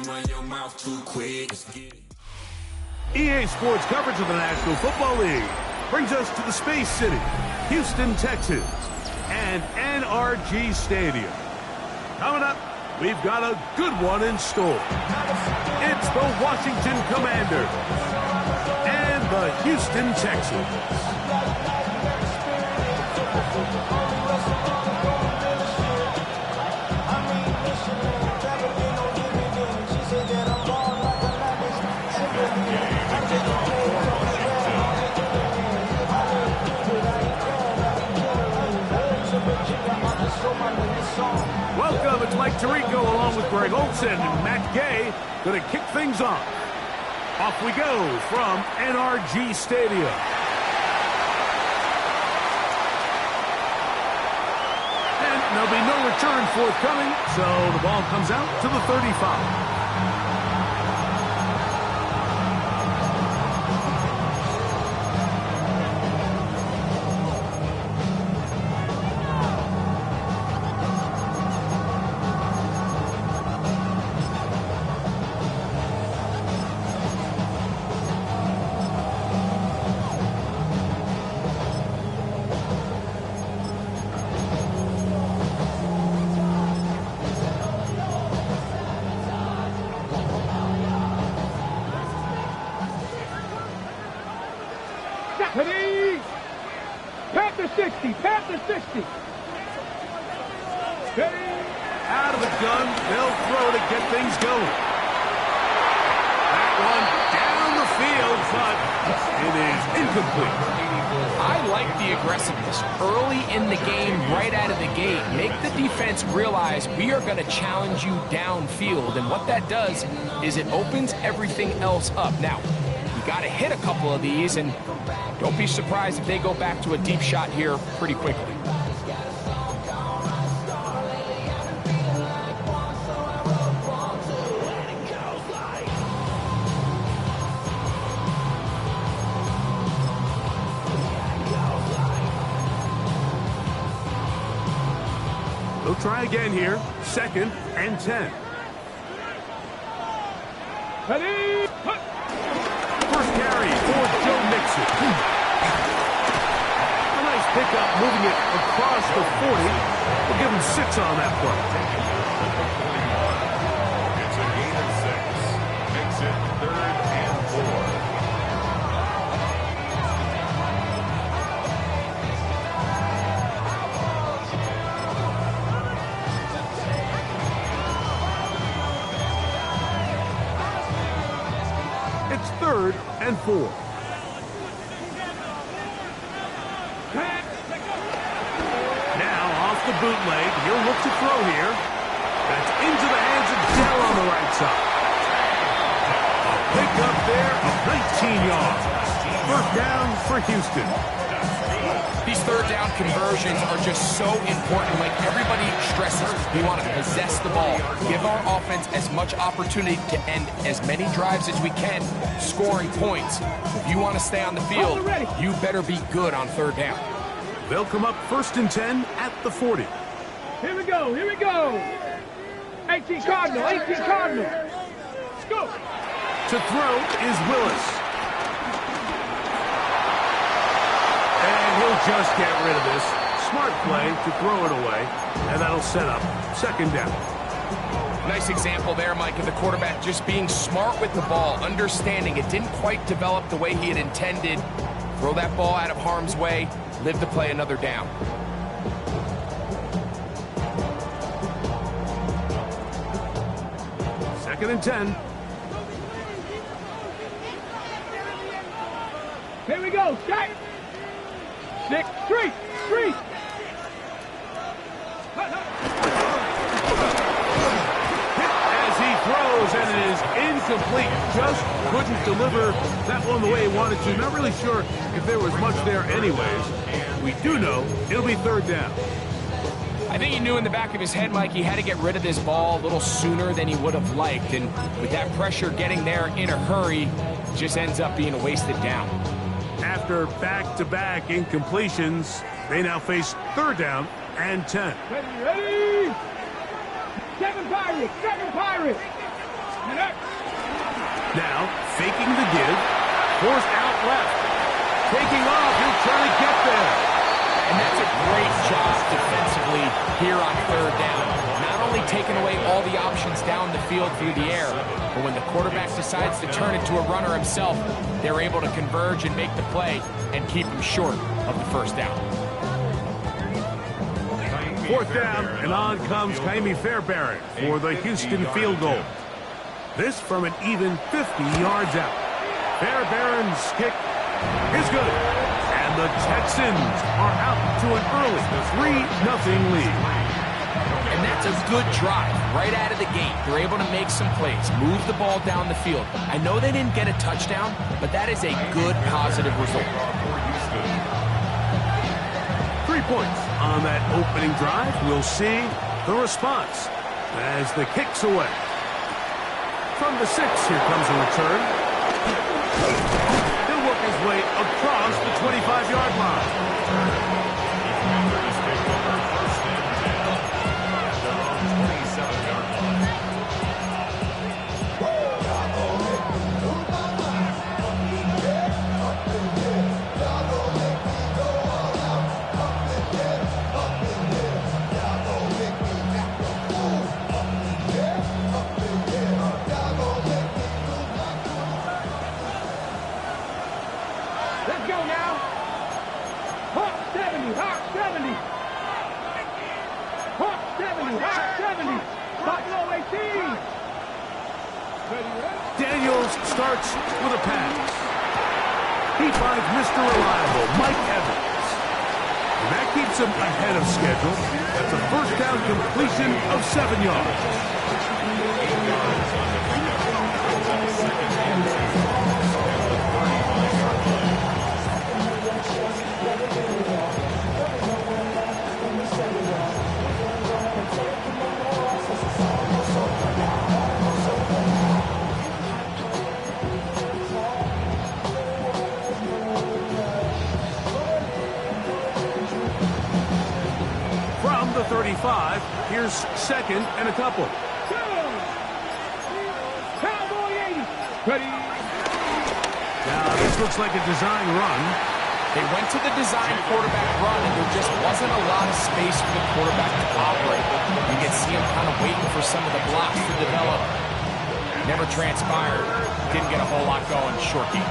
run your mouth too quick. EA Sports coverage of the National Football League brings us to the Space City, Houston, Texas, and NRG Stadium. Coming up, we've got a good one in store. It's the Washington Commanders and the Houston Texans. Welcome, it's Mike Tirico along with Greg Olson and Matt Gay going to kick things off. Off we go from NRG Stadium. And there'll be no return forthcoming, so the ball comes out to the 35. Ready? Pat the 60, pat the 60. Ready? Out of the gun, they'll throw to get things going. That one down the field, but it is incomplete. I like the aggressiveness early in the game, right out of the gate. Make the defense realize we are going to challenge you downfield, and what that does is it opens everything else up. Now, you got to hit a couple of these, and don't be surprised if they go back to a deep shot here pretty quickly. They'll try again here. 2nd and 10. Ready? First carry for Joe Mixon. A nice pickup, moving it across the 40. We'll give him 6 on that play. It's a gain of 6. Makes it 3rd and 4. It's 3rd and 4. Now off the bootleg, he'll look to throw here. That's into the hands of Dell on the right side. A pick up there of 19 yards. 1st down for Houston. These 3rd down conversions are just so important. Like everybody stresses, we want to possess the ball, give our offense as much opportunity to end as many drives as we can, scoring points. If you want to stay on the field, you better be good on 3rd down. They'll come up 1st and 10 at the 40. Here we go, here we go. 18 Cardinal, 18 Cardinal. Let's go. To throw is Willis. And he'll just get rid of this. Smart play to throw it away, and that'll set up 2nd down. Nice example there, Mike, of the quarterback just being smart with the ball, understanding it didn't quite develop the way he had intended. Throw that ball out of harm's way, live to play another down. Second and 10. Here we go, shot. 6, 3, 3. As he throws, and it is incomplete. Just couldn't deliver that one the way he wanted to. Not really sure if there was much there anyways. We do know it'll be 3rd down. I think he knew in the back of his head, Mike, he had to get rid of this ball a little sooner than he would have liked. And with that pressure getting there in a hurry, it just ends up being a wasted down. After back-to-back incompletions, they now face 3rd down and 10. Ready, ready. 7 Pirates, 7 Pirates. Now, faking the give. Forced out left. Taking off. He'll try to get there. And that's a great job defensively here on third down. Not only taking away all the options down the field through the air, but when the quarterback decides to turn it to a runner himself, they're able to converge and make the play and keep him short of the first down. Fourth down, and on comes Kaimi Fairbairn for the Houston field goal. This from an even 50 yards out. Fairbairn's kick is good. And the Texans are out to an early 3-0 lead. And that's a good drive right out of the gate. They're able to make some plays, move the ball down the field. I know they didn't get a touchdown, but that is a good, positive result. 3 points on that opening drive. We'll see the response as the kick's away. From the 6, here comes a return. He'll work his way across the 25-yard line. Let's go now. Hawk 70, Hawk 70. Hawk 70, Hawk 70. Buffalo 18. Daniels starts with a pass. He finds Mr. Reliable, Mike Evans. And that keeps him ahead of schedule. That's a first down completion of 7 yards. From the 35, here's second and a couple. Cowboy 80. Ready. Now, this looks like a design run. They went to the design quarterback run, and there just wasn't a lot of space for the quarterback to operate. You can see him kind of waiting for some of the blocks to develop. Never transpired. Didn't get a whole lot going. Short game.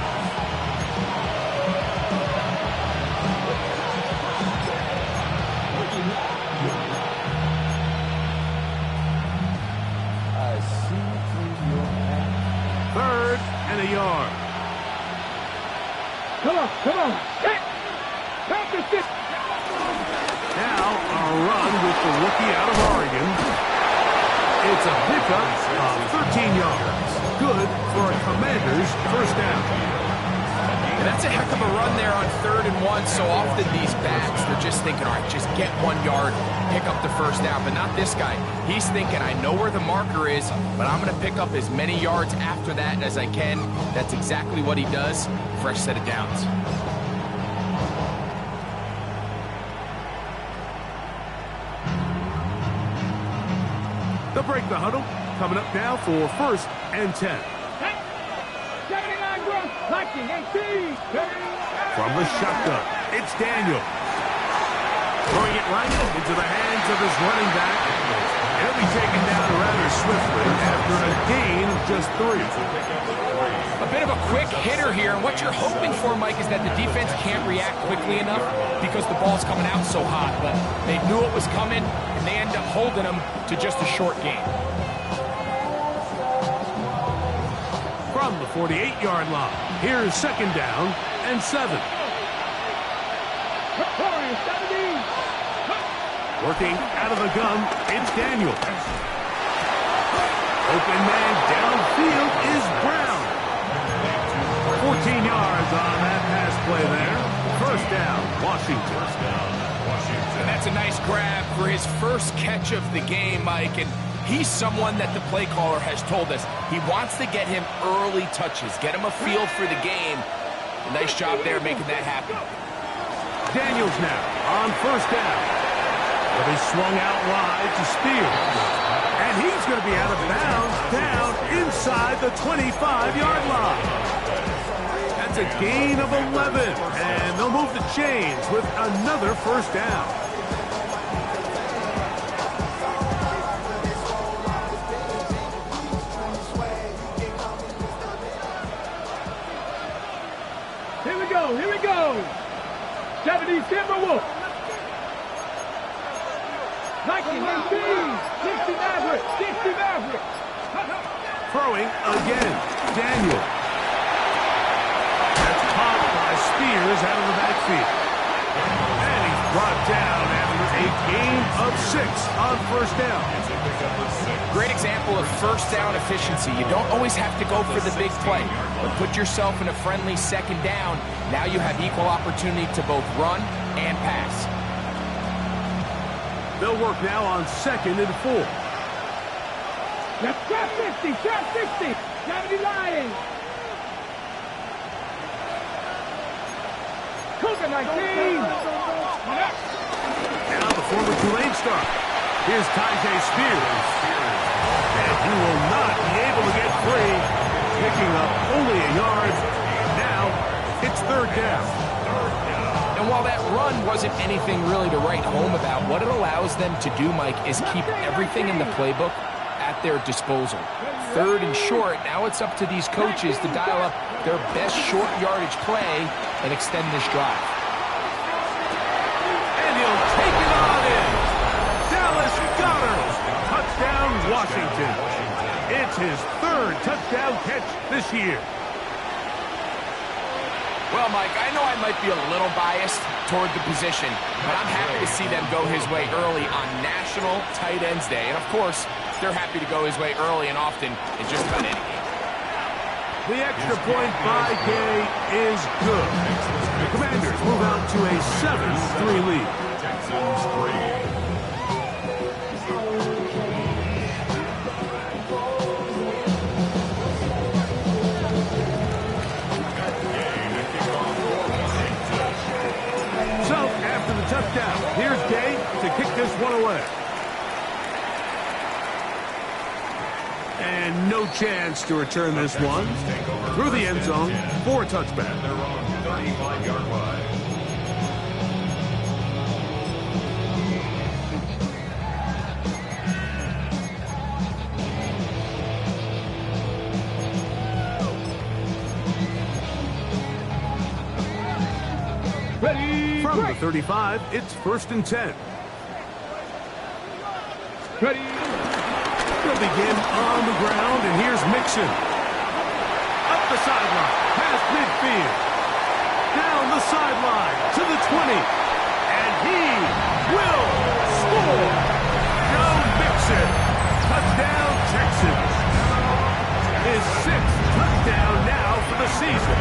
Third and a yard. Come on, come on. Hey. Count the 6. Now, a run with the rookie out of Oregon. It's a pickup of 13 yards. Good for a Commander's first down. And that's a heck of a run there on 3rd and 1. So often these backs, they're just thinking, all right, just get 1 yard, pick up the first down. But not this guy. He's thinking, I know where the marker is, but I'm going to pick up as many yards after that as I can. That's exactly what he does. Fresh set of downs. They'll break the huddle. Coming up now for 1st and 10. 79 growth. Liking 18. From the shotgun, it's Daniel. Throwing it right into the hands of his running back. He'll be taken down rather swiftly after a gain of just 3. A bit of a quick hitter here, and what you're hoping for, Mike, is that the defense can't react quickly enough because the ball's coming out so hot, but they knew it was coming, and they end up holding them to just a short gain. From the 48-yard line, here's 2nd down and 7. Working out of the gun, it's Daniel. Open man downfield is Brown. 14 yards on that pass play there. First down, Washington. And that's a nice grab for his first catch of the game, Mike. And he's someone that the play caller has told us he wants to get him early touches, get him a feel for the game. A nice job there making that happen. Daniels now on 1st down. But he swung out wide to Spears. And And he's going to be out of bounds down inside the 25-yard line. That's a gain of 11. And they'll move the chains with another first down. Here we go. 70 Timberwolves. 19, 60 Maverick. Throwing again. Daniel. That's caught by Spears out of the backfield. And he's brought down after a gain of 6 on first down. Great example of first down efficiency. You don't always have to go for the big play, but put yourself in a friendly second down. Now you have equal opportunity to both run and pass. They'll work now on 2nd and 4. That's trap 60. 70 Lions. Cougar 19. Now the former Tulane star. Here's Tyjae Spears. And he will not be able to get free. Picking up only a yard. Now it's 3rd down. And while that run wasn't anything really to write home about, what it allows them to do, Mike, is keep everything in the playbook at their disposal. 3rd and short, now it's up to these coaches to dial up their best short yardage play and extend this drive. And he'll take it on in. Dallas Goedert. Touchdown, Washington. It's his 3rd touchdown catch this year. Well, Mike, I know I might be a little biased toward the position, but I'm happy to see them go his way early on National Tight Ends Day. And, of course, they're happy to go his way early and often in just about any game. The extra point by Gay is good. The Commanders move out to a 7-3 lead. Texans 3. Touchdown. Here's Gay to kick this one away. And no chance to return this one. Through the end zone for a touchback. They're on 35-yard line. Ready. From the 35, it's 1st and 10. Ready. They'll begin on the ground, and here's Mixon. Up the sideline, past midfield. Down the sideline to the 20. And he will score. Joe Mixon. Touchdown, Texans. His 6th touchdown now for the season.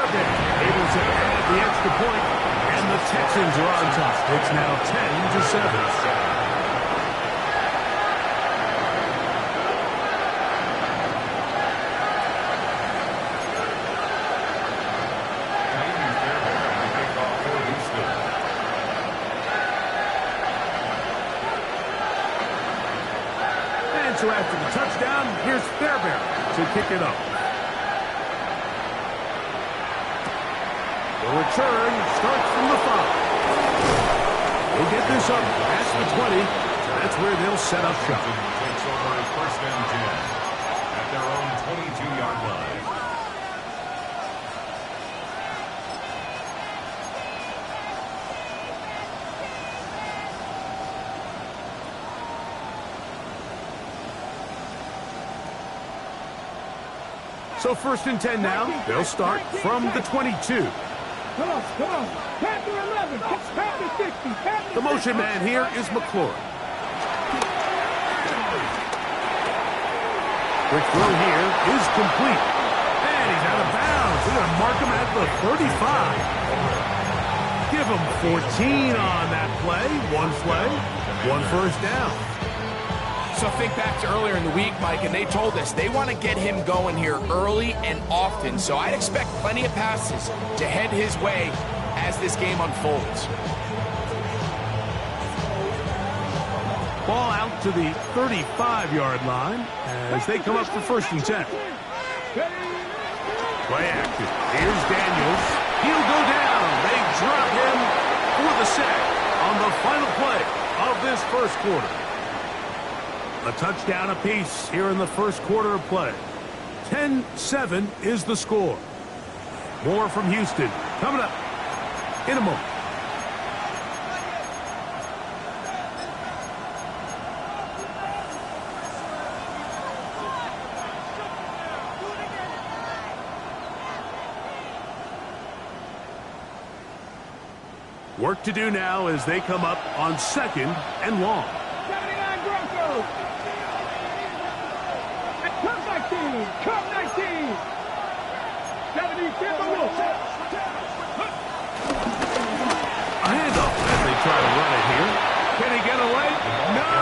Able to add the extra point, and the Texans are on top. It's now 10-7. And so after the touchdown, here's Fairbairn to kick it up. The return starts from the 5. We'll get this up past the 20. That's where they'll set up shop. Takes over 1st and 10 at their own 22-yard line. So 1st and 10 now. They'll start from the 22. Come on. Panther 11. Panther 60. The motion man here is McLaurin. Quick throw here is complete. And he's out of bounds. We're going to mark him at the 35. Give him 14 on that play. One play, 1 first down. So think back to earlier in the week, Mike, and they told us they want to get him going here early and often. So I'd expect plenty of passes to head his way as this game unfolds. Ball out to the 35-yard line as they come up for 1st and 10. Play action. Here's Daniels. He'll go down. They drop him for the sack on the final play of this 1st quarter. A touchdown apiece here in the 1st quarter of play. 10-7 is the score. More from Houston coming up in a moment. Work to do now as they come up on 2nd and long. 79 Broncos. Come 19. Come 19. 70 Timberwolves. A handoff as they try to run it here. Can he get away? No.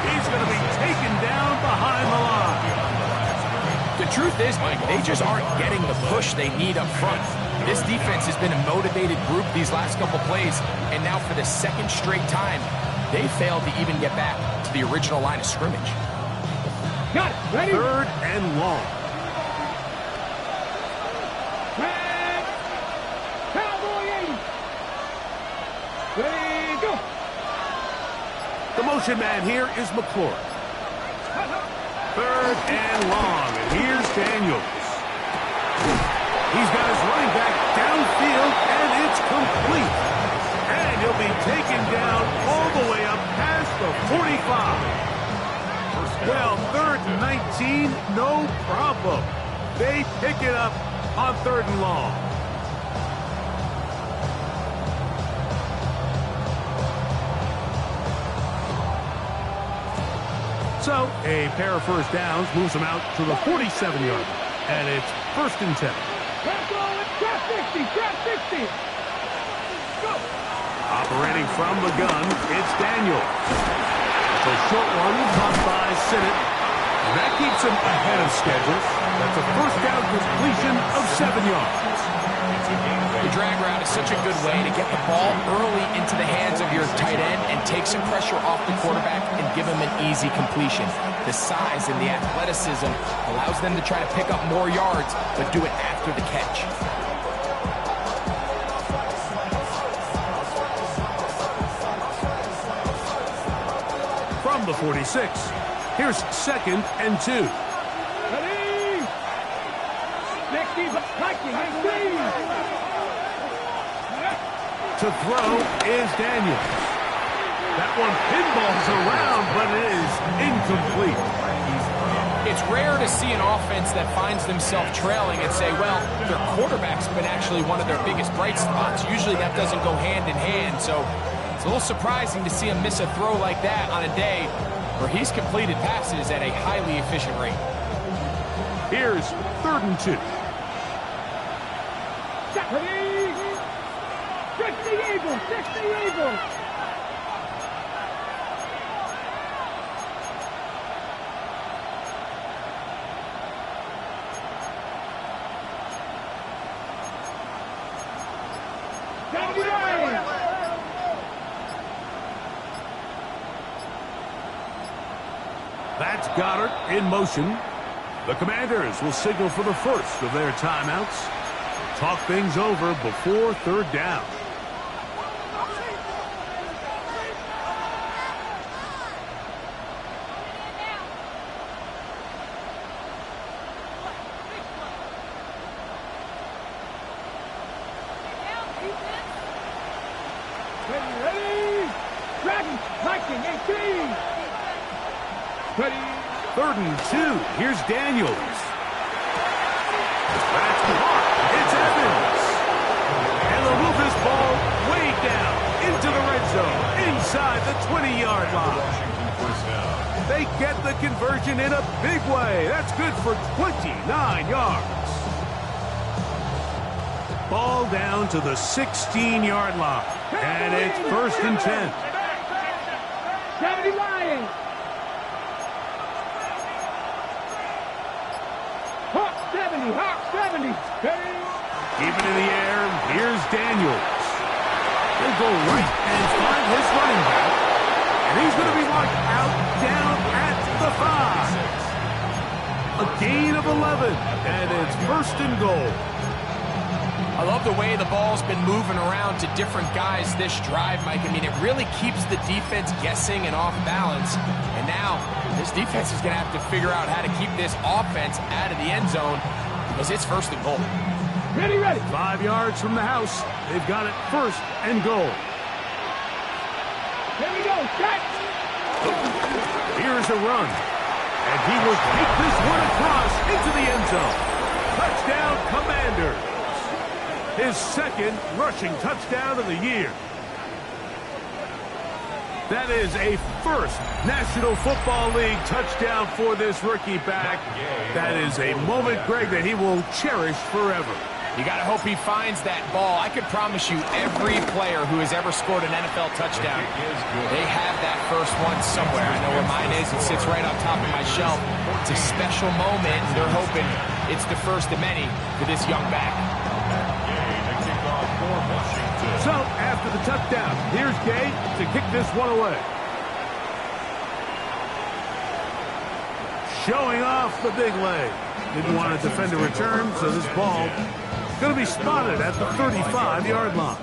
He's going to be taken down behind the line. The truth is, Mike, they just aren't getting the push they need up front. This defense has been a motivated group these last couple plays, and now for the 2nd straight time, they failed to even get back to the original line of scrimmage. Got it. Ready? 3rd and long. Cowboy 80. Ready, go. The motion man here is McClure. 3rd and long, and here's Daniels. He's got his running back downfield, and it's complete. And he'll be taken down all the way up past the 45. Well, 3rd and 19, no problem. They pick it up on 3rd and long. So, a pair of 1st downs moves them out to the 47-yard line. And it's 1st and 10. Trap 60. Trap 60. Go. Operating from the gun, it's Daniels. It's a short one caught by Sinnott. And that keeps him ahead of schedule. That's a 1st down completion of 7 yards. The drag route is such a good way to get the ball early into the hands of your tight end and take some pressure off the quarterback and give him an easy completion. The size and the athleticism allows them to try to pick up more yards, but do it after the catch. From the 46, here's 2nd and 2. Ready. Next team, Viking, To throw is Daniels. That one pinballs around, but it is incomplete. It's rare to see an offense that finds themselves trailing and say, well, their quarterback's been actually one of their biggest bright spots. Usually that doesn't go hand in hand, so it's a little surprising to see him miss a throw like that on a day where he's completed passes at a highly efficient rate. Here's 3rd and 2. Ready. 60 Eagles. 60 Eagles. That's Goddard in motion. The Commanders will signal for the 1st of their timeouts. Talk things over before 3rd down. Ready. Dragons, Viking, 18. Ready. 3rd and 2. Here's Daniels. That's caught. It's Evans. And they'll move this ball way down into the red zone, inside the 20-yard line. They get the conversion in a big way. That's good for 29 yards. Ball down to the 16-yard line. And it's 1st and 10. 70 Lions. Hawk 70. Hawk 70. Ready. Keep it in the air. Here's Daniels. He'll go right and find his running back. And he's going to be marked out down at the 5. A gain of 11, and it's 1st and goal. I love the way the ball's been moving around to different guys this drive, Mike. I mean, it really keeps the defense guessing and off balance. And now, this defense is going to have to figure out how to keep this offense out of the end zone because it's 1st and goal. Ready, ready. 5 yards from the house. They've got it 1st and goal. Here we go. Check. Here's a run. And he will take this one across into the end zone. Touchdown, Commanders. His 2nd rushing touchdown of the year. That is a 1st National Football League touchdown for this rookie back. That is a moment, Greg, that he will cherish forever. You got to hope he finds that ball. I could promise you every player who has ever scored an NFL touchdown, they have that first one somewhere. I know where mine is. It sits right on top of my shelf. It's a special moment, and they're hoping it's the first of many for this young back. So, after the touchdown, here's Gay to kick this one away. Showing off the big leg. Didn't want to defend a return, so this ball going to be spotted at the 35-yard line.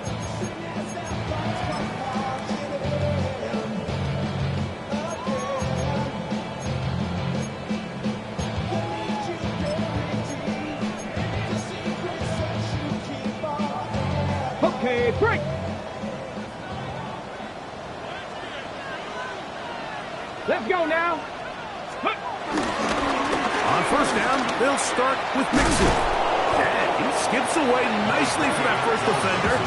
Okay, break. Let's go now. On 1st down, they'll start with Mixon. And he skips away nicely for that 1st defender.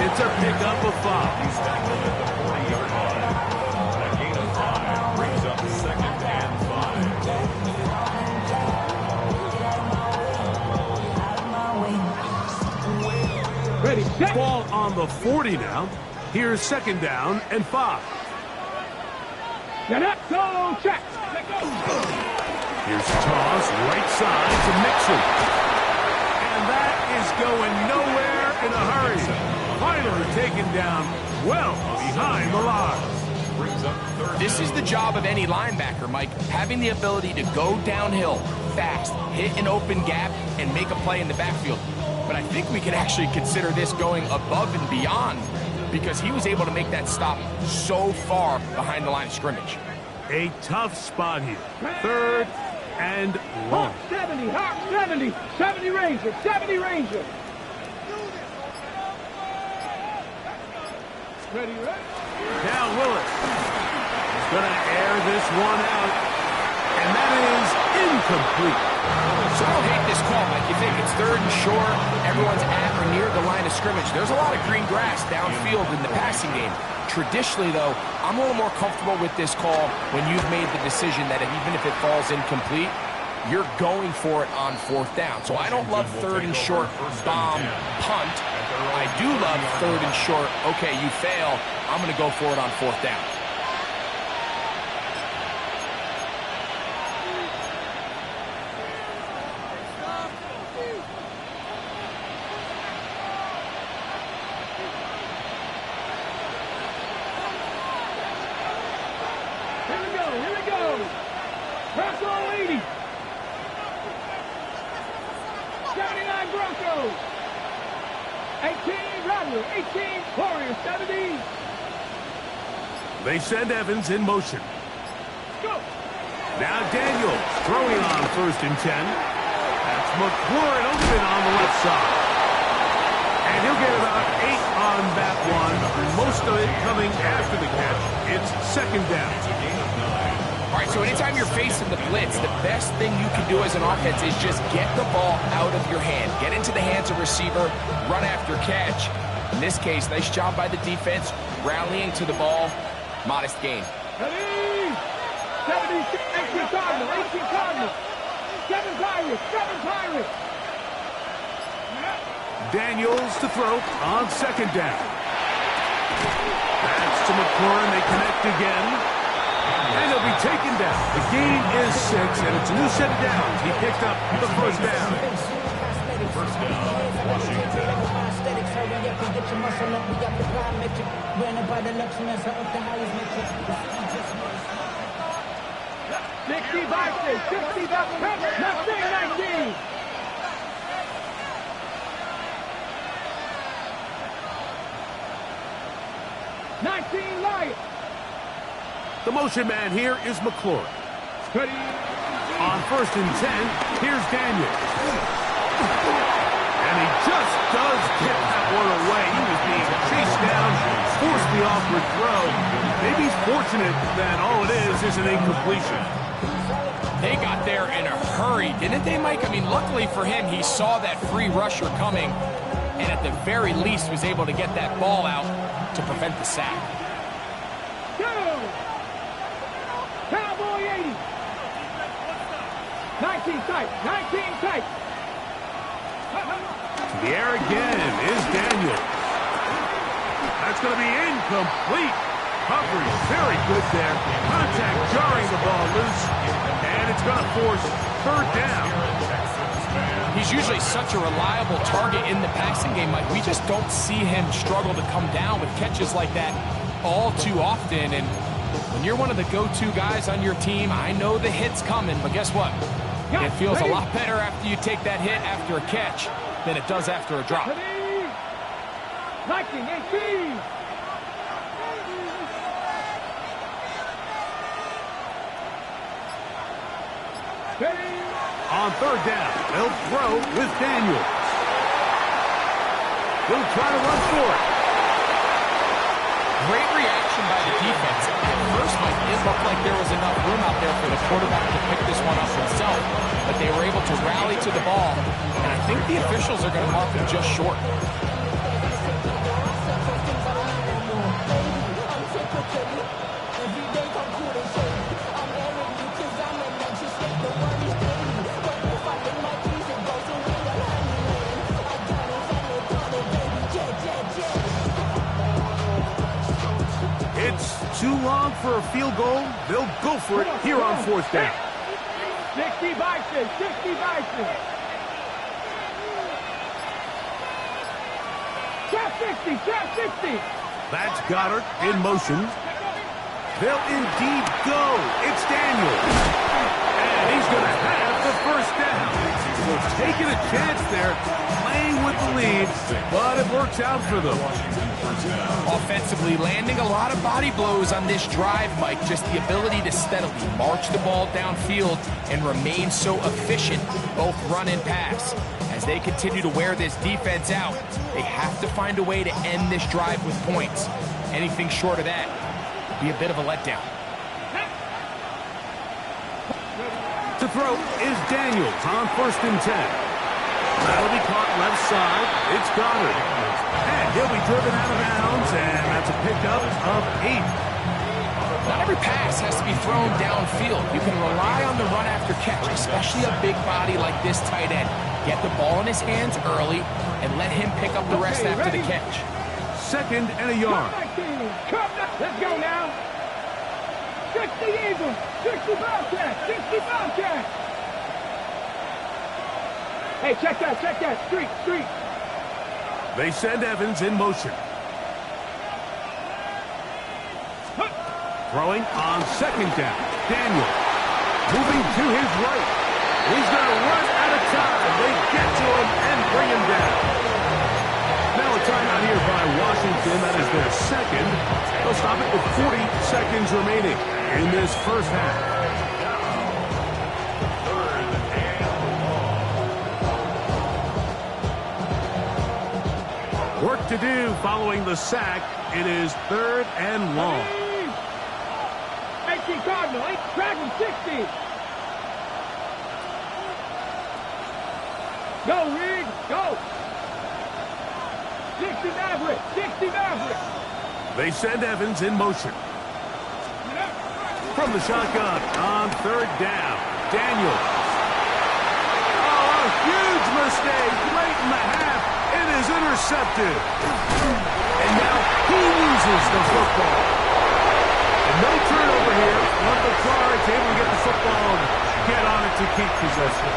It's a pickup of 5. He's tackled at the 40-yard line. A gain of 5 brings up 2nd and 5. Ready, set. Ball on the 40 now. Here's 2nd down and 5. Get up, solo check. Let go. Here's a toss, right side to Mixon. And that is going nowhere in a hurry. Finally taken down well behind the line. This is the job of any linebacker, Mike, having the ability to go downhill fast, hit an open gap, and make a play in the backfield. But I think we can actually consider this going above and beyond because he was able to make that stop so far behind the line of scrimmage. A tough spot here. 3rd and long. Hawk 70, Hawk 70. 70 Ranger, 70 Ranger. Ready, ready. Now Willis is going to air this one out. And that is incomplete. So I don't hate this call, Mike. You think it's 3rd and short, everyone's at or near the line of scrimmage. There's a lot of green grass downfield in the passing game. Traditionally, though, I'm a little more comfortable with this call when you've made the decision that even if it falls incomplete, you're going for it on 4th down. So I don't love 3rd and short bomb punt. I do love 3rd and short, okay, you fail, I'm going to go for it on 4th down. Here we go. Press all 80. 79 Broncos. 18 Rattler. 18 Warriors. 70. They send Evans in motion. Go. Now Daniels throwing on 1st and 10. That's McLaurin open on the left side. And he'll get about 8 on that one. Most of it coming after the catch. It's 2nd down. All right, so anytime you're facing the blitz, the best thing you can do as an offense is just get the ball out of your hand. Get into the hands of receiver, run after catch. In this case, nice job by the defense, rallying to the ball. Modest gain. Ready. 70, 18 Cardinal. 18 Cardinal. 7 Pirates. 7 Pirates. Daniels to throw on 2nd down. That's to McLaurin. They connect again. And he'll be taken down. The gain is 6, and it's a new set of downs. He picked up the 1st down. 1st down, Washington. 60 Vikings, 60 Vikings, nothing 19. Lions. The motion man here is McClure. Steady. On 1st and 10, here's Daniel. And he just does get that one away. He was being chased down, forced the awkward throw. Maybe he's fortunate that all it is an incompletion. They got there in a hurry, didn't they, Mike? I mean, luckily for him, he saw that free rusher coming, and at the very least was able to get that ball out to prevent the sack. Cowboy 80. 19 tight, 19 tight. To the air again is Daniel. That's going to be incomplete. Coverage very good there. Contact jarring the ball loose. And it's going to force 3rd down. He's usually such a reliable target in the passing game, Mike. We just don't see him struggle to come down with catches like that all too often. And when you're one of the go-to guys on your team, I know the hit's coming, but guess what? It feels a lot better after you take that hit after a catch than it does after a drop. 19-18. On 3rd down, they'll throw with Daniel. He'll try to run for it. Great reaction by the defense. At first, Mike, it looked like there was enough room out there for the quarterback to pick this one up himself, but they were able to rally to the ball, and I think the officials are going to mark him just short. Too long for a field goal. They'll go for it here on 4th down. 60 Vikings, 60 Vikings. Trap 60, trap 60. That's Goddard in motion. They'll indeed go. It's Daniel. And he's going to have the 1st down. So taking a chance there, playing with the lead, but it works out for them. Offensively, landing a lot of body blows on this drive, Mike. Just the ability to steadily march the ball downfield and remain so efficient, both run and pass. As they continue to wear this defense out, they have to find a way to end this drive with points. Anything short of that would be a bit of a letdown. To throw is Daniels on 1st and 10. That'll be caught left side. It's Goddard. And he'll be driven out of bounds, and that's a pickup of 8. Not every pass has to be thrown downfield. You can rely on the run after catch, especially a big body like this tight end. Get the ball in his hands early and let him pick up the rest after the catch. 2nd and a yard. Let's go now. 60 Eagles, 60 Bobcats, 60 Bobcats. Hey, check that, street. They send Evans in motion. Throwing on 2nd down. Daniel moving to his right. He's going to run out of time. They get to him and bring him down. Now a timeout here by Washington. That is their 2nd. They'll stop it with 40 seconds remaining in this 1st half. Work to do following the sack. It is 3rd and long. 18 Cardinal, 8 Dragon 60. Go, Reed, go. 60 Maverick, 60 Maverick. They send Evans in motion. From the shotgun on 3rd down. Daniel. Oh, a huge mistake late in the half. It is intercepted. And now he loses the football. And no turnover here. One of the Cards able to get the football and get on it to keep possession.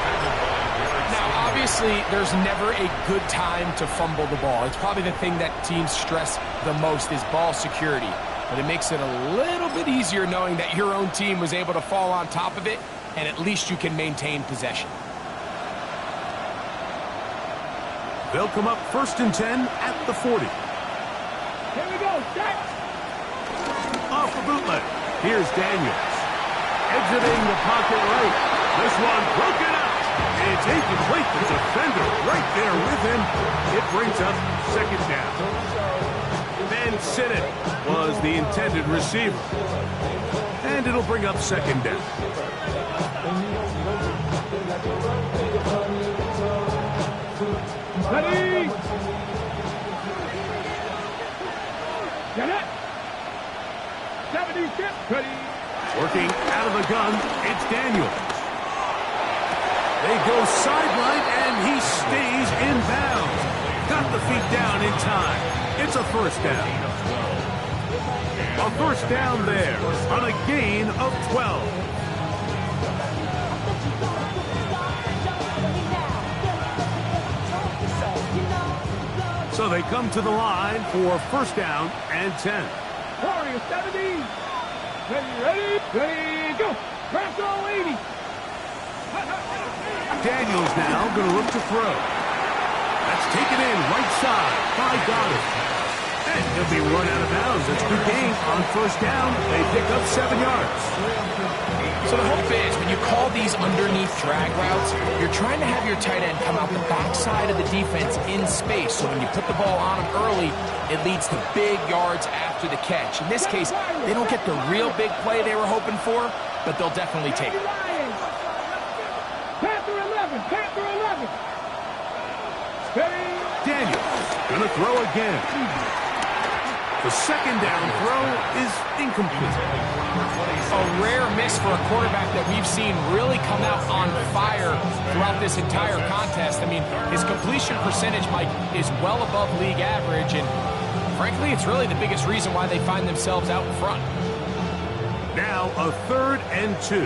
Now, obviously, there's never a good time to fumble the ball. It's probably the thing that teams stress the most is ball security. but it makes it a little bit easier knowing that your own team was able to fall on top of it, and at least you can maintain possession. They'll come up 1st and 10 at the 40. Here we go, set. Off the bootleg. Here's Daniels. Exiting the pocket right. This one broken out. It's incomplete. The defender right there with him. It brings up 2nd down. Ben Sinnott was the intended receiver. And it'll bring up 2nd down. Ready. Get it. 76. Ready. Working out of the gun, it's Daniels. They go sideline, and he stays in bounds. Got the feet down in time. It's a 1st down. A 1st down there on a gain of 12. So they come to the line for 1st down and 10. Warriors 70. Ready, go. Bronco 80. Daniels now going to look to throw. That's taken in right side by Goddard. And he'll be run out of bounds. It's a good gain on 1st down. They pick up 7 yards. So the hope is when you call these underneath drag routes, you're trying to have your tight end come out the backside of the defense in space. So when you put the ball on him early, it leads to big yards after the catch. In this case, they don't get the real big play they were hoping for, but they'll definitely take it. Panther 11. Panther 11. Ready. Daniels going to throw again. The 2nd down throw is incomplete. A rare miss for a quarterback that we've seen really come out on fire throughout this entire contest. I mean, his completion percentage, Mike, is well above league average, and frankly, it's really the biggest reason why they find themselves out in front. Now a 3rd and 2.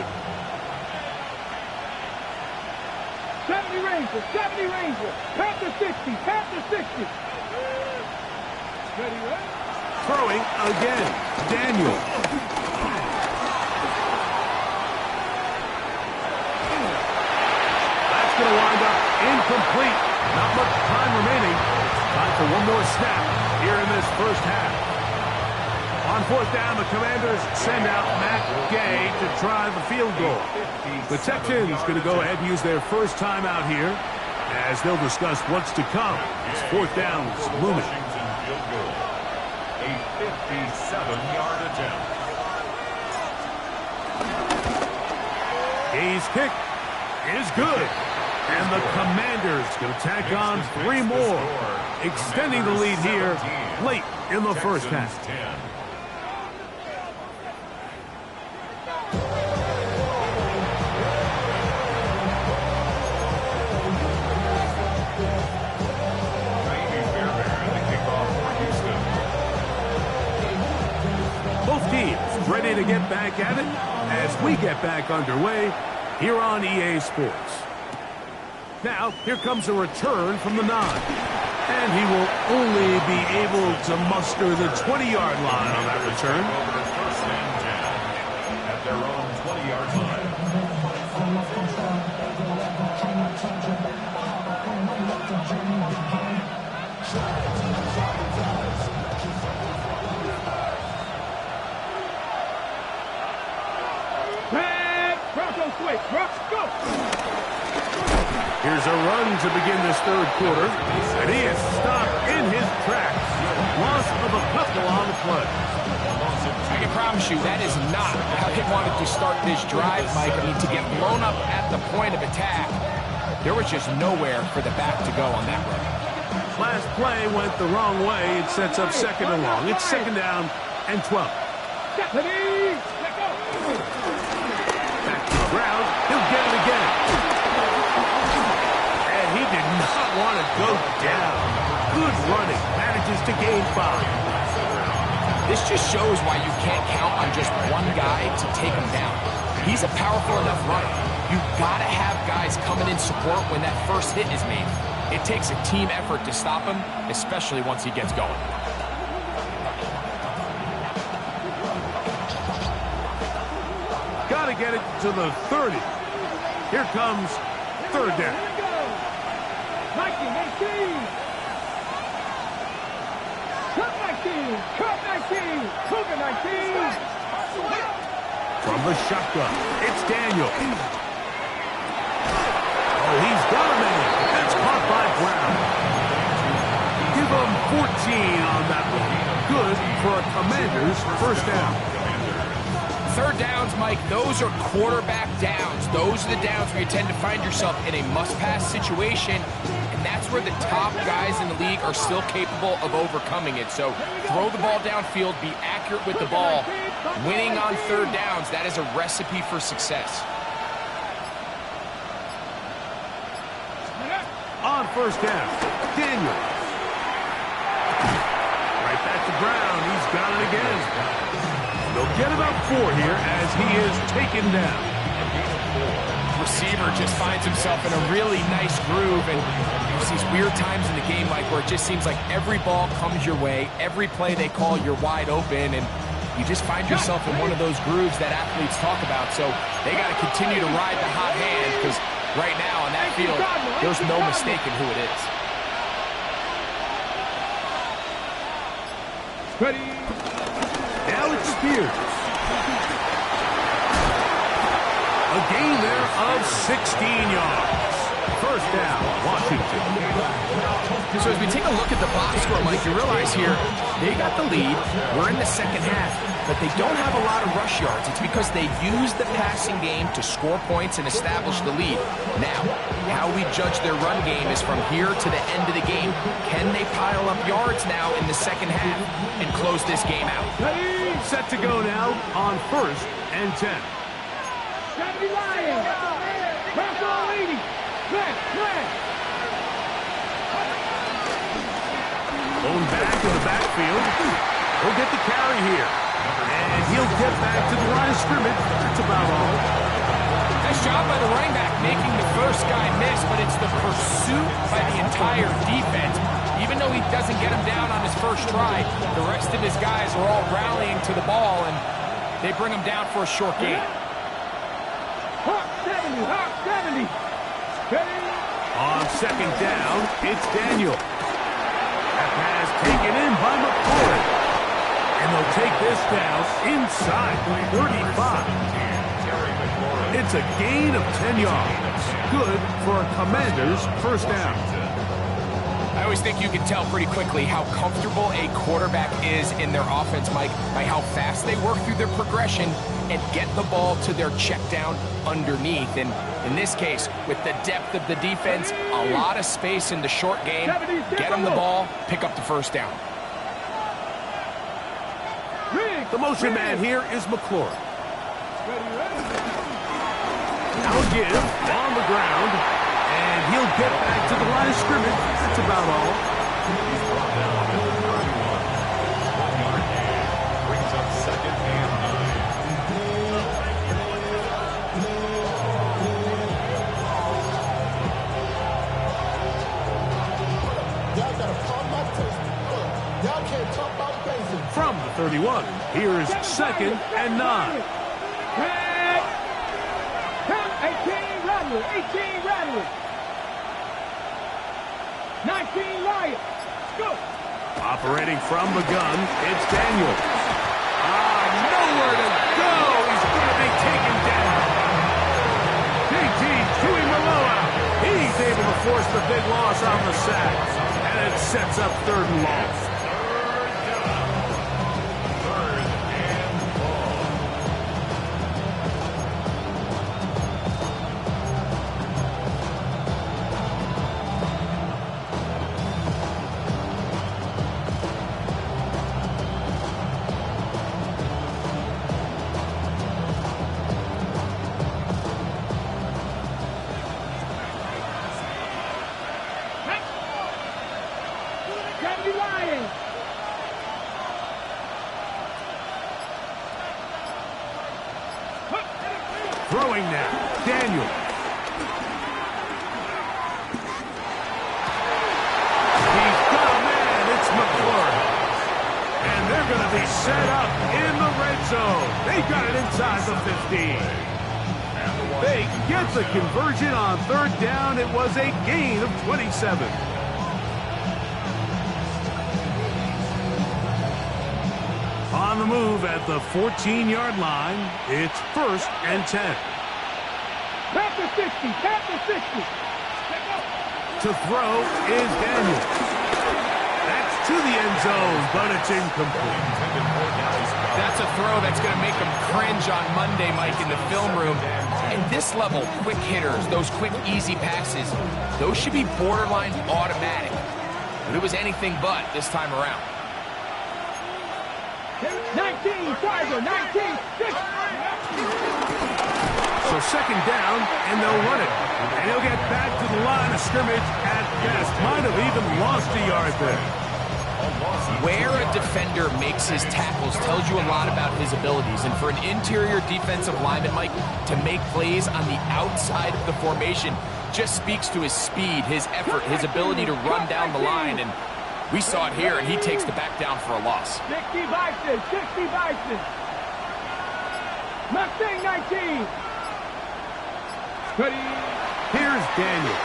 70 Rangers. 70 Rangers. Panther 60. Panther 60. Ready, ready. Throwing again. Daniel. That's going to wind up incomplete. Not much time remaining. Time for one more snap here in this 1st half. On 4th down, the Commanders send out Matt Gay to try the field goal. The Texans going to go ahead and use their 1st timeout here as they'll discuss what's to come. It's 4th down looming. A 57-yard attempt. Gay's kick is good. And the Commanders going to tack on 3 more, extending the lead here late in the 1st half. Both teams ready to get back at it as we get back underway here on EA Sports. Now, here comes a return from the 9. And he will only be able to muster the 20-yard line on that return. Over to 1st and 10 at their own 20-yard line. Bronco switch. Go. Here's a run to begin this 3rd quarter, and he is stopped in his tracks. Loss of a couple on the play. I can promise you that is not how they wanted to start this drive, Mike. I mean, to get blown up at the point of attack, there was just nowhere for the back to go on that run. Last play went the wrong way. It sets up 2nd and long. It's 2nd down and 12. Back to the ground. He'll get it again. And he did not want to go down. Good running. Manages to gain 5. This just shows why you can't count on just one guy to take him down. He's a powerful enough runner. You've got to have guys coming in support when that first hit is made. It takes a team effort to stop him, especially once he gets going. get it to the 30. Here comes third down. 19, cut 19, Cougar 19. From the shotgun, it's Daniel. Oh, he's got a man. That's caught by Brown. Give him 14 on that one. Good for a Commander's first down. Third downs, Mike, those are quarterback downs. Those are the downs where you tend to find yourself in a must-pass situation, and that's where the top guys in the league are still capable of overcoming it. So throw the ball downfield, be accurate with the ball. Winning on third downs, that is a recipe for success. On first down, Daniel. Right back to Brown. He's got it again. They'll get about 4 here as he is taken down. Receiver just finds himself in a really nice groove, and there's these weird times in the game, Mike, where it just seems like every ball comes your way, every play they call, you're wide open, and you just find yourself in one of those grooves that athletes talk about. So they got to continue to ride the hot hand, because right now on that field, there's no mistaking who it is. Ready. Now it's Spears. A gain there of 16 yards. First down, Washington. So as we take a look at the box score, Mike, you realize here, they got the lead. We're in the second half, but they don't have a lot of rush yards. It's because they use the passing game to score points and establish the lead. Now, how we judge their run game is from here to the end of the game. Can they pile up yards now in the second half and close this game out? Set to go now on first and 10. 70 Lions. Press on 80. Left. Going back to the backfield. He'll get the carry here. And he'll get back to the line of scrimmage. That's about all. Nice job by the running back making the first guy miss, but it's the pursuit by the entire defense. Even though he doesn't get him down on his first try, the rest of his guys are all rallying to the ball, and they bring him down for a short gain. Hawk 70. On second down, it's Daniel. That pass taken in by McCoy. And they'll take this down inside 35. It's a gain of 10 yards. Good for a Commander's first down. I always think you can tell pretty quickly how comfortable a quarterback is in their offense, Mike, by how fast they work through their progression and get the ball to their check down underneath. And in this case, with the depth of the defense, a lot of space in the short game, get them the ball, pick up the first down. The motion man here is McClure. Now give on the ground, and he'll get back to the line of scrimmage. That's about all. Brings up second and 9. Y'all gotta calm my taste. Y'all can't talk about basics. From the 31, here's second and 9. 18 Rattler. 19 Lions. Go. Operating from the gun, it's Daniel. Nowhere to go. He's going to be taken down. JT chewing the low out. He's able to force the big loss on the sack. And it sets up third and long. Throwing now, Daniel. He's got a man, it's McClure. And they're going to be set up in the red zone. They got it inside the 15. the conversion on third down. It was a gain of 27. On the move at the 14-yard line, it's 1st and 10. Panther 60, Panther 60. To throw is Daniel. That's to the end zone, but it's incomplete. That's a throw that's going to make them cringe on Monday, Mike, in the film room. And this level, quick hitters, those quick, easy passes, those should be borderline automatic. But it was anything but this time around. 19, Tiger, 19, 6. So second down, and they'll run it. And he'll get back to the line of scrimmage at best. Might have even lost a yard there. Where a defender makes his tackles tells you a lot about his abilities. And for an interior defensive lineman, Mike, to make plays on the outside of the formation just speaks to his speed, his effort, his ability to run down the line. And we saw it here, and he takes the back down for a loss. 60 Bison, 60 Bison. Mustang 19. Ready. Here's Daniel.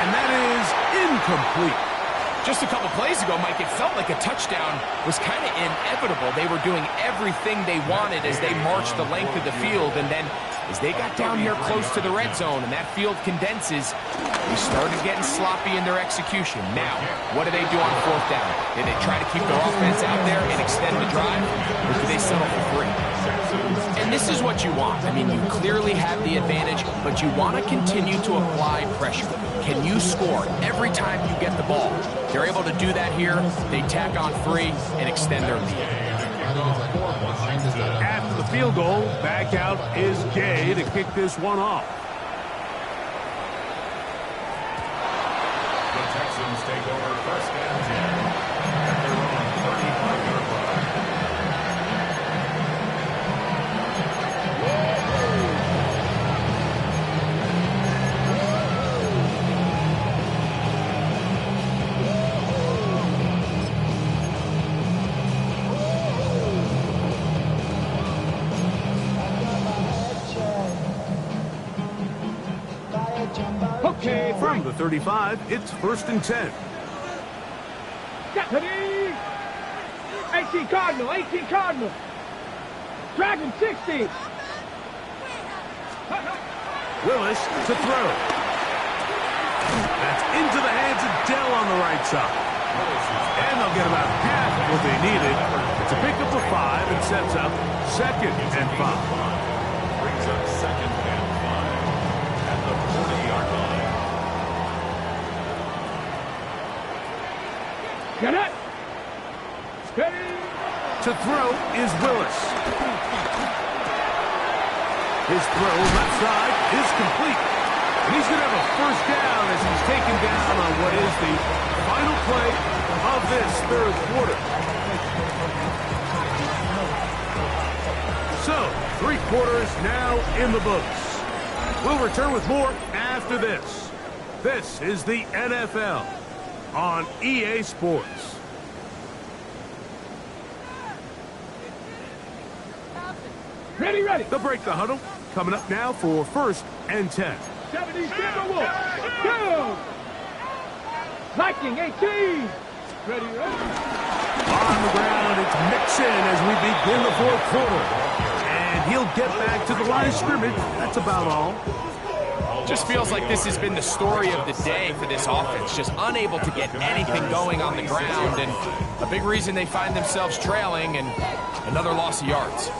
And that is incomplete. Just a couple plays ago, Mike, it felt like a touchdown was kind of inevitable. They were doing everything they wanted as they marched the length of the field, and then as they got down here close to the red zone and that field condenses, they started getting sloppy in their execution. Now, what do they do on 4th down? Do they try to keep their offense out there and extend the drive, or do they settle for 3? And this is what you want. I mean, you clearly have the advantage, but you want to continue to apply pressure. Can you score every time you get the ball? They're able to do that here. They tack on 3 and extend their lead. After the field goal, back out is Gay to kick this one off. The Texans take over 1st and 10 at their own 35-yard line. Okay, from the 35, it's 1st and 10. Ready. 18 Cardinal, 18 Cardinal. Dragon 60. Willis to throw. That's into the hands of Dell on the right side. And they'll get about half of what they needed. It's a pickup of 5 and sets up 2nd and 5. Brings up 2nd and 5 at the 40-yard line. Get it. Steady. To throw is Willis. His throw left side is complete. And he's going to have a 1st down as he's taken down on what is the final play of this 3rd quarter. So, 3 quarters now in the books. We'll return with more after this. This is the NFL on EA Sports. Ready, ready. They'll break the huddle. Coming up now for 1st and 10. 70 Timberwolves. Go. Viking 18. Ready, ready. On the ground, it's Mixon as we begin the 4th quarter. And he'll get back to the line of scrimmage. That's about all. Just feels like this has been the story of the day for this offense. Just unable to get anything going on the ground. And a big reason they find themselves trailing and another loss of yards.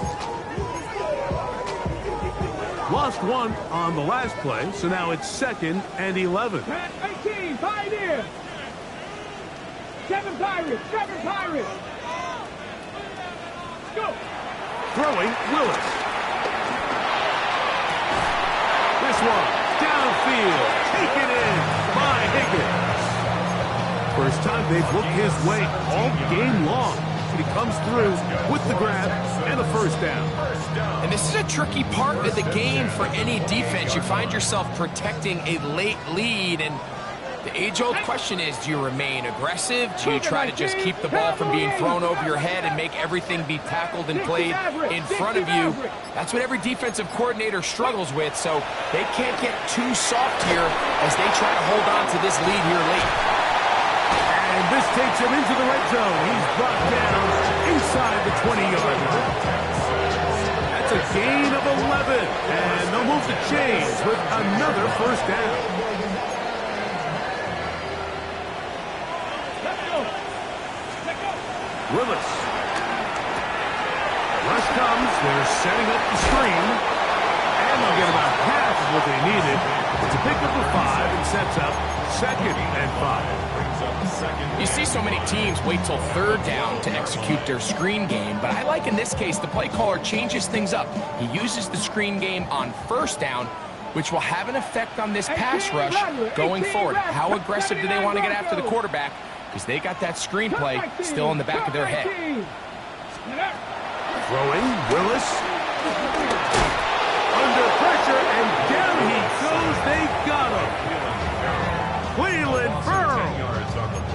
Lost 1 on the last play, so now it's 2nd and 11. 18, Pioneer. 7 Pirates, 7 Pirates. Go. Throwing, Willis. This one, downfield, taken in by Higgins. First time they've looked his way all game long. He comes through with the grab and a 1st down. And this is a tricky part of the game for any defense. You find yourself protecting a late lead, and The age-old question is, do you remain aggressive? Do you try to just keep the ball from being thrown over your head and make everything be tackled and played in front of you? That's what every defensive coordinator struggles with, so they can't get too soft here as they try to hold on to this lead here late. And this takes him into the red zone. He's brought down inside the 20-yard line. That's a gain of 11, and they'll move the chains with another first down. Willis. Rush comes. They're setting up the screen. And they'll get about half of what they needed. It's a pickup of 5 and sets up 2nd and 5. You see so many teams wait till 3rd down to execute their screen game, but I like in this case the play caller changes things up. He uses the screen game on 1st down, which will have an effect on this pass rush going forward. How aggressive do they want to get after the quarterback? Because they got that screenplay still in the back of their head. Throwing, Willis. Under pressure, and down he goes. They got him. Cleveland Burrow.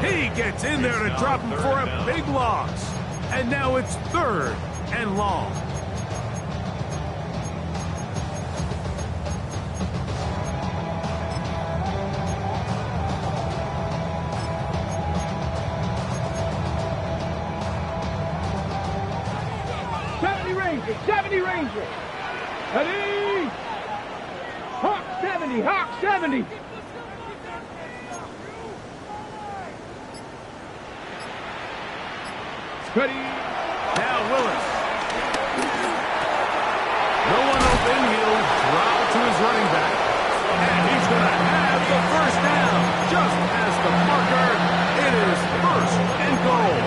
He gets in there to drop him for a big loss. And now it's 3rd and long. Ranger, 70 Ranger. Ready? Hawk 70, Hawk 70. Ready? Now Willis. No one open. He'll drop it to his running back. And he's going to have the first down. Just as the marker, it is 1st and goal.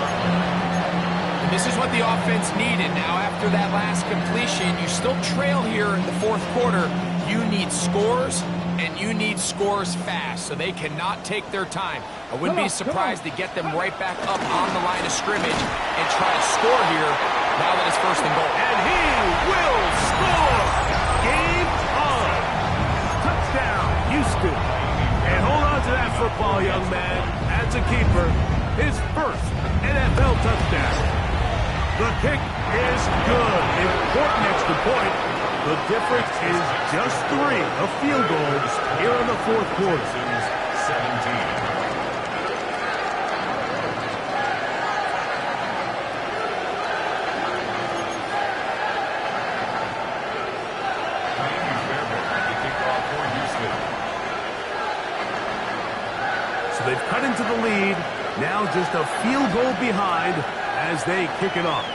And this is what the offense needed. Now, after that last completion, you still trail here in the 4th quarter. You need scores, and you need scores fast, so they cannot take their time. I wouldn't be surprised to get them right back up on the line of scrimmage and try to score here now that it's 1st and goal. And he will score! Game on! Touchdown, Houston. And hold on to that football, young man. As a keeper, his 1st NFL touchdown. The kick is good. Important extra point. The difference is just 3 of field goals here in the 4th quarter. 17. So they've cut into the lead. Now just a field goal behind as they kick it off.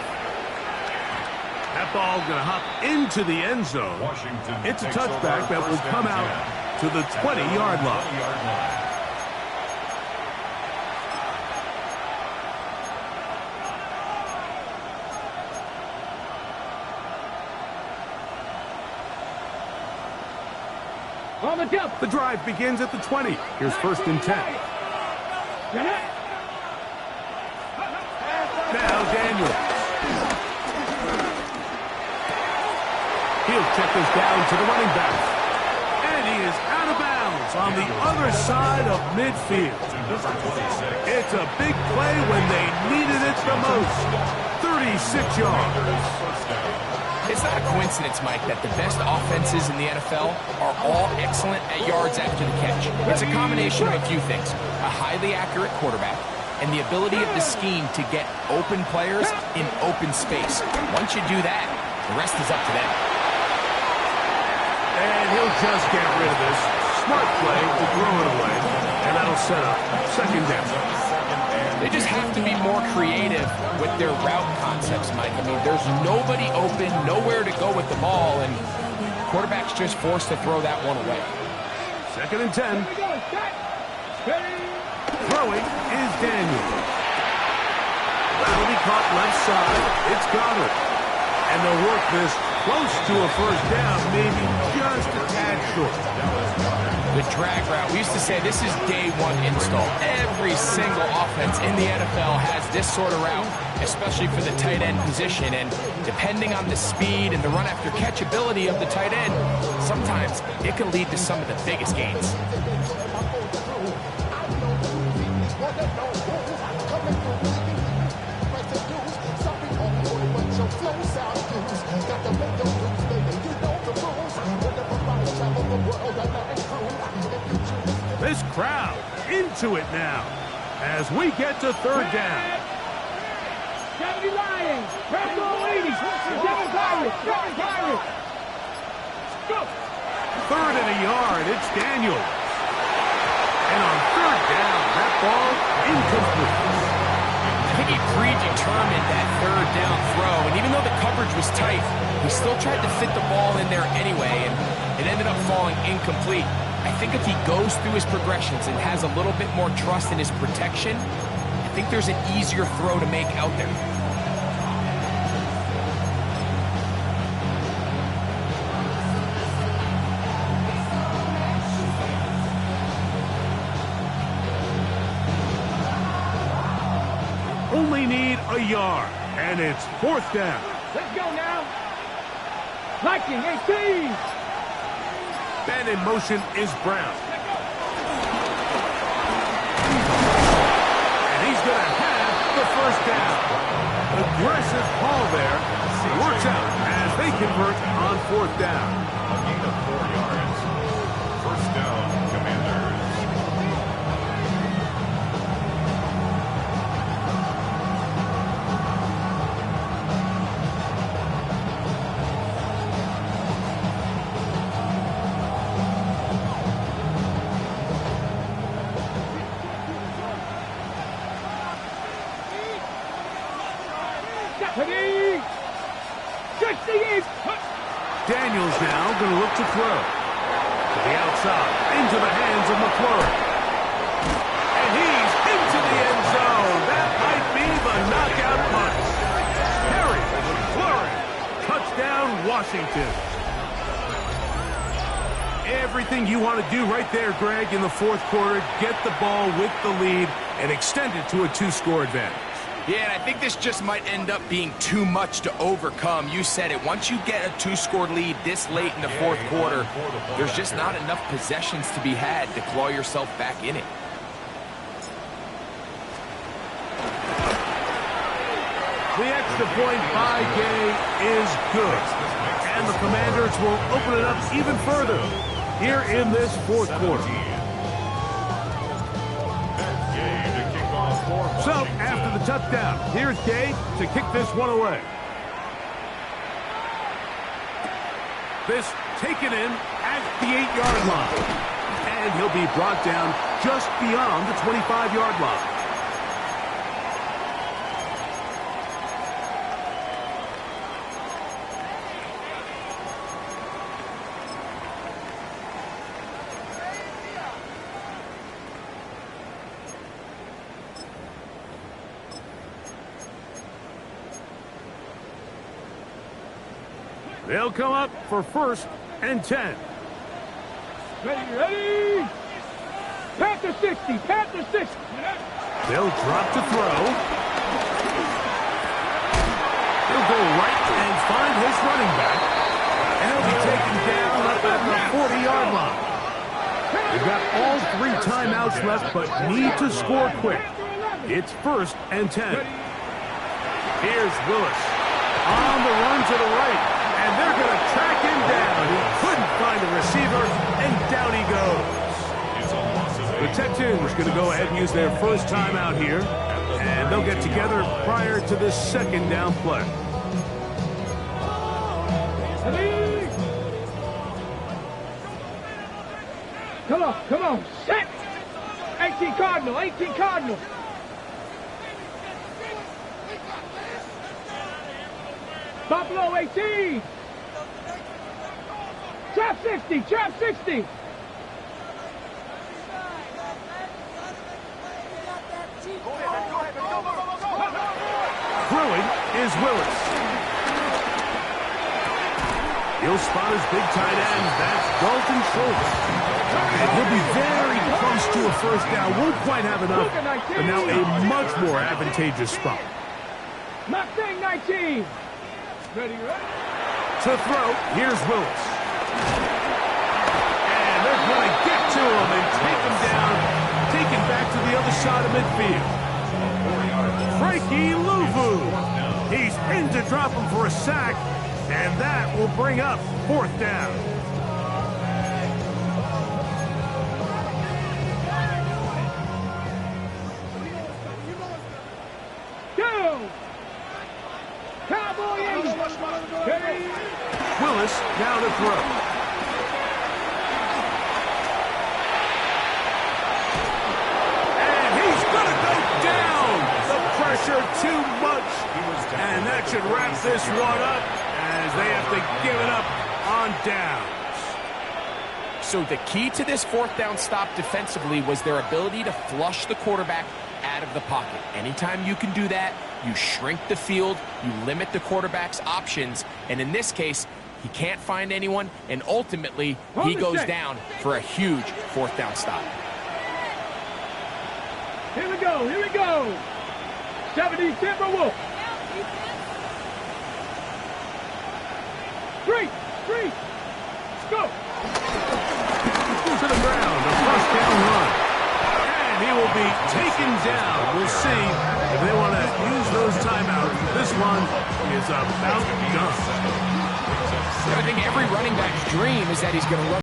That ball going to hop into the end zone. It's a touchback that will come out to the 20-yard line. On the jump. The drive begins at the 20. Here's 1st and 10. Now Daniels. He'll check this down to the running back. And he is out of bounds on the other side of midfield. It's a big play when they needed it the most. 36 yards. It's not a coincidence, Mike, that the best offenses in the NFL are all excellent at yards after the catch. It's a combination of a few things. A highly accurate quarterback and the ability of the scheme to get open players in open space. Once you do that, the rest is up to them. And he'll just get rid of this. Smart play to throw it away. And that'll set up 2nd down. They just have to be more creative with their route concepts, Mike. I mean, there's nobody open, nowhere to go with the ball, and quarterback's just forced to throw that one away. 2nd and 10. Throwing is Daniels. That'll be caught left side. It's Goddard. And they'll work this close to a 1st down, maybe just a tad short. The drag route, we used to say this is day 1 install. Every single offense in the NFL has this sort of route, especially for the tight end position. And depending on the speed and the run after catch ability of the tight end, sometimes it can lead to some of the biggest gains. changes. Got to make those moves, baby. You know the rules. When the providers travel the world, a land cruise. This crowd into it now as we get to third down. 70 Lions. Bravo 80. 7 Pirates. 7 Pirates. Go. Third and a yard. It's Daniels. And on third down, that ball incomplete. I think he predetermined that third down throw, and even though the coverage was tight, he still tried to fit the ball in there anyway, and it ended up falling incomplete. I think if he goes through his progressions and has a little bit more trust in his protection, I think there's an easier throw to make out there. Only need a yard, and it's fourth down. Let's go now. Liking 18. Then in motion is Brown. And he's going to have the first down. Aggressive call there. Works out as they convert on fourth down. A gain of 4 yards. First down, Commanders. Daniels now going to look to throw. To the outside, into the hands of McClure. And he's into the end zone. That might be the knockout punch. Harry McClure. Touchdown, Washington. Everything you want to do right there, Greg, in the fourth quarter. Get the ball with the lead and extend it to a 2-score advantage. Yeah, and I think this just might end up being too much to overcome. You said it. Once you get a 2-score lead this late in the fourth quarter, there's just not enough possessions to be had to claw yourself back in it. The extra point by Gay is good. And the Commanders will open it up even further here in this fourth quarter. So, after the touchdown, here's Gay to kick this one away. This taken in at the 8-yard line. And he'll be brought down just beyond the 25-yard line. They'll come up for first and 10. Ready? Panther 60, Panther 60. They'll drop to throw. He'll go right and find his running back. And he'll be taken down up at the 40-yard line. They've got all 3 timeouts left, but need to score quick. It's first and 10. Here's Willis on the run to the right. And they're going to track him down. He couldn't find a receiver, and down he goes. The Texans going to go ahead and use their first timeout here, and they'll get together prior to the second down play. Come on, set! 18 Cardinal, 18 Cardinal. Buffalo 18. Trap 60, trap 60. Throwing is Willis. He'll spot his big tight end. That's Dalton Schultz. And he'll be very close to a first down. Won't quite have enough, but now a much more advantageous spot. Mustang 19. Ready? To throw, here's Willis. And they're going to get to him and take him down, take him back to the other side of midfield. Frankie Louvu. He's in to drop him for a sack, And that will bring up 4th down. Cowboy Eagles. Willis down to throw. And he's going to go down. The pressure too much. And that should wrap this one up as they have to give it up on downs. So the key to this 4th down stop defensively was their ability to flush the quarterback out of the pocket. Anytime you can do that, you shrink the field, you limit the quarterback's options, and in this case, he can't find anyone, and ultimately, he goes down for a huge 4th down stop. Here we go, here we go. 70 Timberwolves. 3, let's go. To the ground, a 1st down run. And he will be taken down. We'll see if they want to use those timeouts. This one is about done. I think every running back's dream is that he's going to run